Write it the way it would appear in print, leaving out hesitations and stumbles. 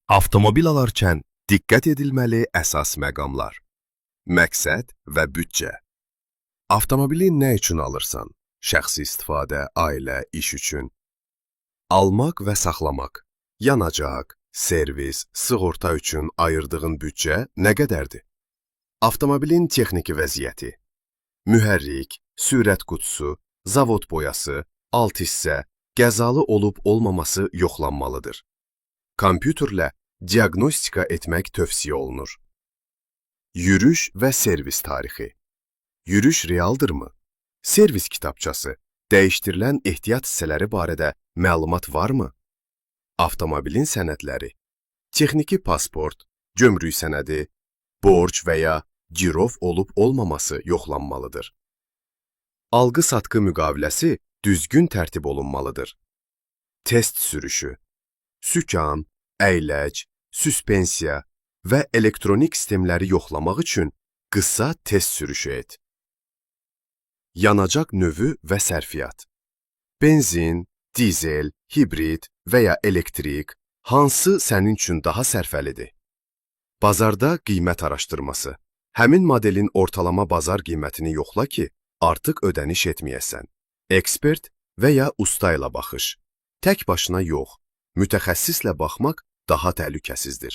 Avtomobil alarkən diqqət edilməli əsas məqamlar. Məqsəd və büdcə. Avtomobili nə üçün alırsan? Şəxsi istifadə, ailə, iş üçün. Almaq və saxlamaq. Yanacaq, servis, sığorta üçün ayırdığın büdcə nə qədərdir? Avtomobilin texniki vəziyyəti. Mühərrik, sürət qutusu, zavod boyası, alt hissə, qəzalı olub-olmaması yoxlanmalıdır. Kompüterlə diaqnostika etmək tövsiyə olunur. Yürüş və servis tarixi. Yürüş realdırmı? Servis kitabçası, dəyişdirilən ehtiyat hissələri barədə məlumat varmı? Avtomobilin sənədləri, texniki pasport, gömrük sənədi, borc və ya girov olub-olmaması yoxlanmalıdır. Alqı-satqı müqaviləsi düzgün tərtib olunmalıdır. Test sürüşü. Sükan, əyləc, süspensiya və elektronik sistemləri yoxlamaq üçün qısa test sürüşü et. Yanacaq növü və sərfiyyat. Benzin, dizel, hibrid və ya elektrik hansı sənin üçün daha sərfəlidir? Bazarda qiymət araşdırması. Həmin modelin ortalama bazar qiymətini yoxla ki, artıq ödəniş etməyəsən. Ekspert və ya usta ilə baxış. Tək başına yox, mütəxəssislə baxmaq daha təhlükəsizdir.